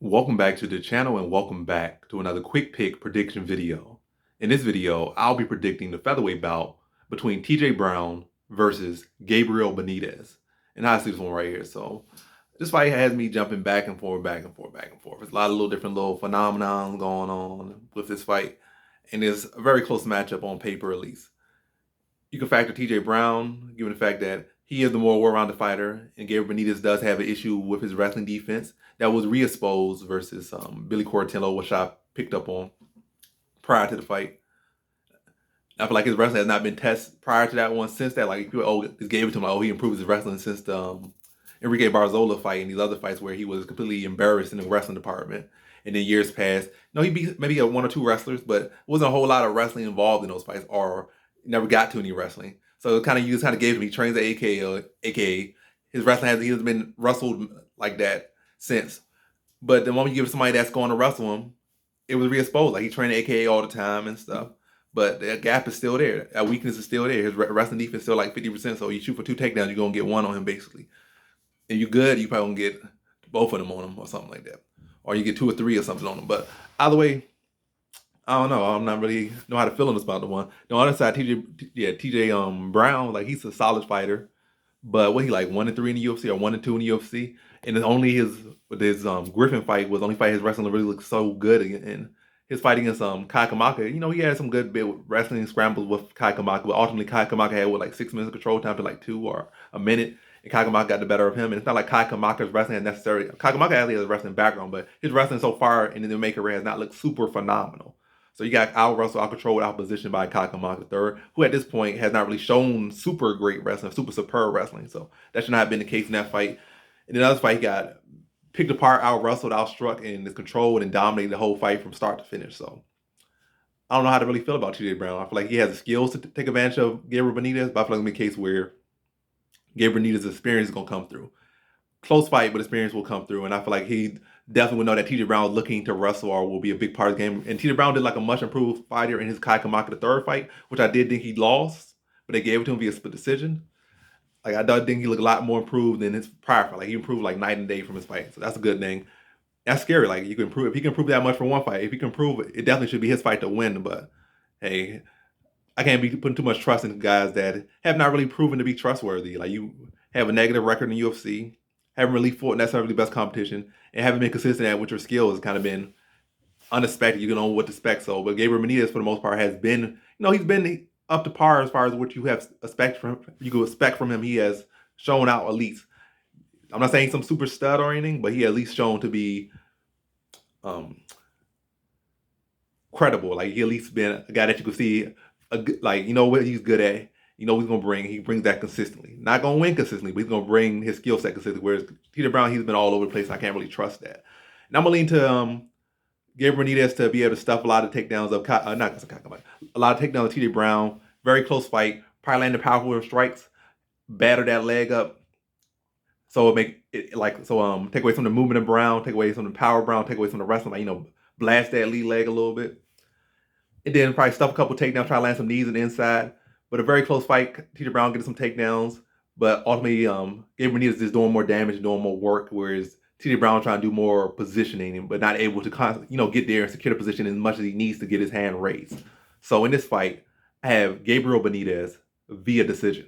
Welcome back to the channel and welcome back to another quick pick prediction video. In this video, I'll be predicting the featherweight bout between TJ Brown versus Gabriel Benitez. And I see this one right here. So this fight has me jumping back and forth, back and forth, back and forth. There's a lot of different phenomenons going on with this fight. And it's a very close matchup on paper, at least. You can factor TJ Brown, given the fact that he is the more well-rounded fighter, and Gabriel Benitez does have an issue with his wrestling defense that was re-exposed versus Billy Cortello, which I picked up on prior to the fight. I feel like his wrestling has not been tested prior to that one. Since that, like, people just gave it to him, like, he improved his wrestling since the Enrique Barzola fight and these other fights where he was completely embarrassed in the wrestling department. And then years passed. He beat maybe one or two wrestlers, but wasn't a whole lot of wrestling involved in those fights, or never got to any wrestling. So it you just gave him. He trains at AKA his wrestling he hasn't been wrestled like that since. But the moment you give somebody that's going to wrestle him, it was re-exposed. Like, he trained at AKA all the time and stuff. But that gap is still there. That weakness is still there. His wrestling defense is still like 50%. So you shoot for 2 takedowns, you're gonna get one on him basically. And you good, you probably gonna get both of them on him or something like that. Or you get 2 or 3 or something on him. But either way, I don't know. I'm not really know how to feel on this about the one. The other side, TJ Brown, like, he's a solid fighter. But what, he like 1-3 in the UFC or 1-2 in the UFC? And it's only his Griffin fight was the only fight his wrestling really looked so good. And his fight against Kai Kamaka, he had some good bit with wrestling scrambles with Kai Kamaka, but ultimately Kai Kamaka had like 6 minutes of control time to like 2 or a minute. And Kai Kamaka got the better of him. And it's not like Kai Kamaka's wrestling is necessarily. Kai Kamaka actually has a wrestling background, but his wrestling so far in the MMA career has not looked super phenomenal. So you got out-wrestled, out-controlled, out-positioned by Kai Kamaka III, who at this point has not really shown super great wrestling, super superb wrestling. So that should not have been the case in that fight. In another fight, he got picked apart, out-wrestled, out-struck, and is controlled and dominated the whole fight from start to finish. So I don't know how to really feel about TJ Brown. I feel like he has the skills to take advantage of Gabriel Benitez, but I feel like it's a case where Gabriel Benitez's experience is going to come through. Close fight, but experience will come through. And I feel like he definitely will know that TJ Brown is looking to wrestle or will be a big part of the game. And TJ Brown did like a much improved fighter in his Kai Kamaka III fight, which I did think he lost, but they gave it to him via split decision. Like, I think he looked a lot more improved than his prior fight. Like, he improved like night and day from his fight. So that's a good thing. That's scary. Like, you can improve. If he can improve that much from one fight, if he can improve it, it definitely should be his fight to win. But hey, I can't be putting too much trust in guys that have not really proven to be trustworthy. Like, you have a negative record in the UFC, haven't really fought necessarily the best competition, and haven't been consistent at with your skills. It's kind of been unexpected. You don't know what to expect. So, but Gabriel Benitez, for the most part, has been, he's been up to par as far as what you have expect from him. You could expect from him. He has shown out at least. I'm not saying some super stud or anything, but he at least shown to be credible. Like, he at least been a guy that you could see, what he's good at. He's going to bring. He brings that consistently. Not going to win consistently, but he's going to bring his skill set consistently. Whereas TJ Brown, he's been all over the place. And I can't really trust that. And I'm going to lean to Gabriel Benitez to be able to stuff a lot of takedowns of a lot of takedowns of TJ Brown. Very close fight. Probably landed powerful strikes. Batter that leg up. So take away some of the movement of Brown, take away some of the power of Brown, take away some of the wrestling, blast that lead leg a little bit. And then probably stuff a couple takedowns, try to land some knees on the inside. But a very close fight. TJ Brown getting some takedowns. But ultimately, Gabriel Benitez is doing more damage, doing more work, whereas TJ Brown trying to do more positioning, but not able to get there and secure the position as much as he needs to get his hand raised. So in this fight, I have Gabriel Benitez via decision.